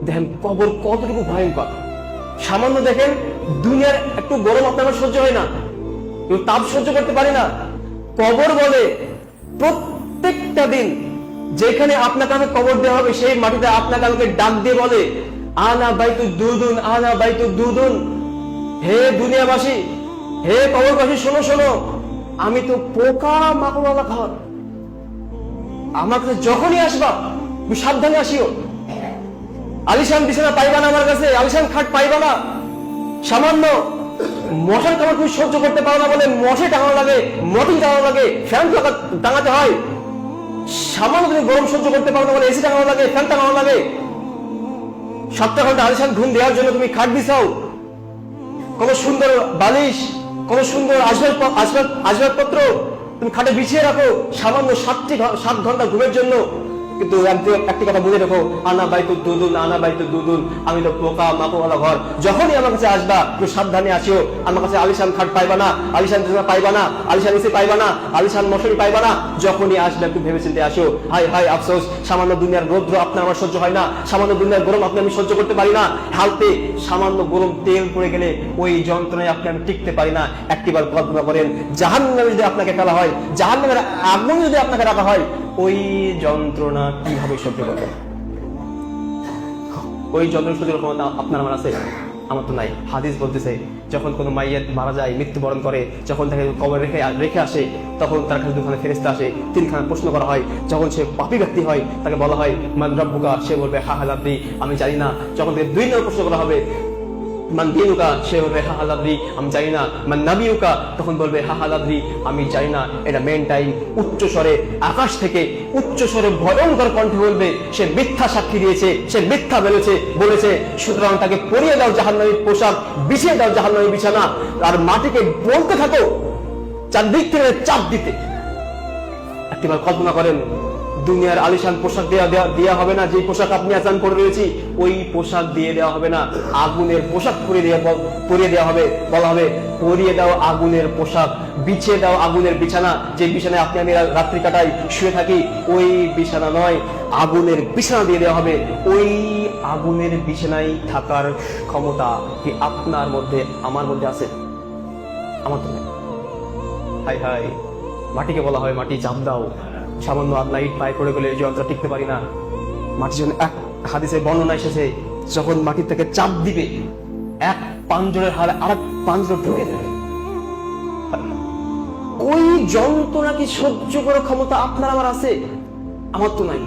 দেখেন কবর কতটুকু ভয়ঙ্কর। সামান্য দেখেন দুনিয়ার একটু গরম আপনার সহ্য হয় না, কেউ তাপ সহ্য করতে পারে না। কবর বলে প্রত্যেকটা দিন যেখানে আপনাকে আমাকে কবর দেওয়া হবে সেই মাটিতে আপনাকে আমাকে ডাক দিয়ে বলে আনা বাইতু দুদুন, আনা বাইতু দুদুন। হে দুনিয়াবাসী, হে কবরবাসী, শোনো শোনো, আমি তো পোকা মাকড়ওয়ালা ঘর। আমার কাছে যখনই আসবা তুমি সাবধানে আসিও। আলিশান বিছানা পাইবা না আমার কাছে, আলিশান খাট পাইবা না। সামান্য মশার কামড় তুমি সহ্য করতে পারো না বলে মশে টাঙানো লাগে, মটিন টাঙানো লাগে, ফ্যান টাঙাতে হয়। সামান্য তুমি গরম সহ্য করতে পারো না বলে এসি টাঙানো লাগে, ফ্যান টাঙানো লাগে। 7 ঘন্টা আলিশান ঘুম দেওয়ার জন্য তুমি খাট বিছাও, কোন সুন্দর বালিশ, কোন সুন্দর আসবাবপত্র তুমি খাটে বিছিয়ে রাখো সামান্য 7 ঘন্টা ঘুমের জন্য। কিন্তু একটি কথা বুঝে রাখো, আনা বাইতু দুদুন, আনা বাইতু দুদুন, আমি তো পোকা মাকড়ওয়ালা ঘর। যখনই আমার কাছে আসবা তুমি সাবধানে আসিও। আমার কাছে আলিশান খাট পাইবা না, আলিশান বিছানা পাইবা না, আলিশান এসি পাইবা না, আলিশান মশারি পাইবা না। যখনই আসবে একটু ভেবে চিন্তে আসো। হাই হাই আফসোস, সামান্য দুনিয়ার রৌদ্র আপনার আমার সহ্য হয় না, সামান্য দুনিয়ার গরম আপনি আমি সহ্য করতে পারি না। হালতে সামান্য গরম তেল পড়ে গেলে ওই যন্ত্রণায় আপনি আমি টিকতে পারি না। একটিবার কল্পনা করেন জাহান্নামে যদি আপনাকে ফেলা হয়, জাহান্নামের আগুন যদি আপনাকে রাখা হয়, ওই যন্ত্রণা কিভাবে সহ্য করবেন? ওই যন্ত্রণা সহ্য করার ক্ষমতা আপনার আমার আছে? আমার তো নাই। হাদিস বলতেছে যখন কোনো মাইয়াত মারা যায়, মৃত্যুবরণ করে, যখন তাকে কবর রেখে আসে, তখন তার কাছে 2খানা ফেরেশতা আসে, 3খানা প্রশ্ন করা হয়। যখন সে পাপী ব্যক্তি হয় তাকে বলা হয় মান রাব্বুকা, সে বলবে হা হা লাদ্রি, আমি জানি না। যখন তাকে 2 নম্বর প্রশ্ন করা হবে মান দিনুকা, সে বলবে হা হা লাদ্রি, আমি জানি না। মান নাবিউকা, তখন বলবে হা হা লাদ্রি, আমি জানি না। এটা মেন টাইম। উচ্চ স্বরে আকাশ থেকে উচ্চ স্বরে ভয়ঙ্কর কণ্ঠে বলবে সে মিথ্যা সাক্ষী দিয়েছে, সে মিথ্যা বলেছে। সুতরাং তাকে পরিয়ে দাও জাহান্নামী পোশাক, বিছিয়ে দাও জাহান্নামী বিছানা, আর মাটিকে বলতে থাকো চারদিক থেকে চাপ দিতে। একটিবার কল্পনা করেন দুনিয়ার আলিশান পোশাক দেওয়া হবে না, যে পোশাক আপনি আজান পরে রয়েছি ওই পোশাক দিয়ে দেওয়া হবে না, আগুনের পোশাক পরিয়ে দেওয়া হবে। বলা হবে পরিয়ে দাও আগুনের পোশাক, বিছিয়ে দাও আগুনের বিছানা। যে বিছানায় আপনি আমি রাত্রি কাটাই, শুয়ে থাকি, ওই বিছানা নয়, আগুনের বিছানা দিয়ে দেওয়া হবে। ওই আগুনের বিছানায় থাকার ক্ষমতা কি আপনার মধ্যে আমার মধ্যে আছে? আমার তো নেই। হাই হাই, মাটিকে বলা হয় মাটি চাপ দাও। সামান্য আপনার ইট পায়ে পড়ে গেলে যন্ত্র টিকতে পারি না। মাটির জন্য এক হাদিসে বর্ণনা এসেছে যখন মাটির থেকে চাপ দিবে এক পাঞ্জরের হাড়ে আরেক পাঞ্জর ঢুকে যাবে। ওই যন্ত্রণা কি সহ্য করার ক্ষমতা আপনার আমার আছে? আমার তো নাই।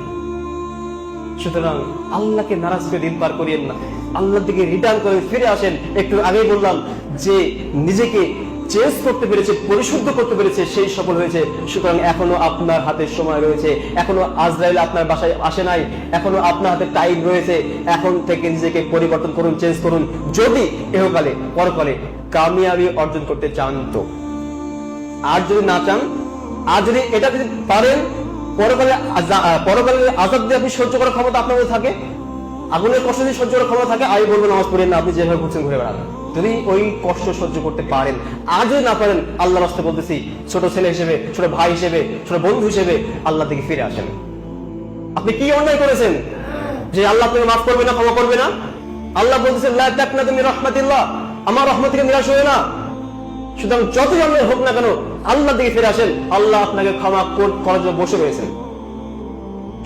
সুতরাং আল্লাহকে নারাজ করে দিন পার করিয়েন না, আল্লাহর দিকে রিটার্ন করে ফিরে আসেন। একটু আগেই বললাম যে নিজেকে চেঞ্জ করতে পেরেছে, পরিশুদ্ধ করতে পেরেছে, সেই সফল হয়েছে। সুতরাং এখনো আপনার হাতে সময় রয়েছে, এখনো আজরাইল আপনার বাসায় আসে নাই, এখনো আপনার হাতে টাইম রয়েছে। এখন থেকে নিজেকে পরিবর্তন করুন, চেঞ্জ করুন। যদি ইহকালে পরকালে কামিয়াবি অর্জন করতে চান তো। আর যদি না চান, আর যদি এটা যদি পারেন পরকালে আযাব দিয়ে আপনি সহ্য করার ক্ষমতা আপনার মধ্যে থাকে, আগুনের কষ্ট দিয়ে সহ্য করার ক্ষমতা থাকে, আমি বলবো নামাজ পড়েন না, আপনি যেভাবে ঘুরছেন ঘুরে বেড়ান। যদি ওই কষ্ট সহ্য করতে পারেন, আর যদি না পারেন, আল্লাহর রাস্তায় বলতেছি, ছোট ছেলে হিসেবে, ছোট ভাই হিসেবে, ছোট বন্ধু হিসেবে আল্লাহর দিকে ফিরে আসেন। আপনি কি অন্যায় করেছেন যে আল্লাহ আপনাকে মাফ করবে না, ক্ষমা করবে না? আল্লাহ বলতেছেন লা তাকনাতু মির রাহমাতিল্লাহ, আমার রহমত থেকে নিরাশ হয়ে না। সুতরাং যতই অন্যায় হোক না কেন আল্লাহর দিকে ফিরে আসেন, আল্লাহ আপনাকে ক্ষমা করার জন্য বসে রয়েছেন।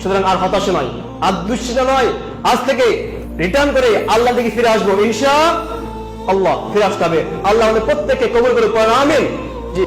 সুতরাং আর হতাশা নয়, আর দুশ্চিন্তা নয়, আজ থেকে রিটার্ন করে আল্লাহর দিকে ফিরে আসবো ইনশাআল্লাহ। ফিরে আসতে হবে। আল্লাহ আমাদের প্রত্যেককে কবুল করে পড়েন, আমিন। জি।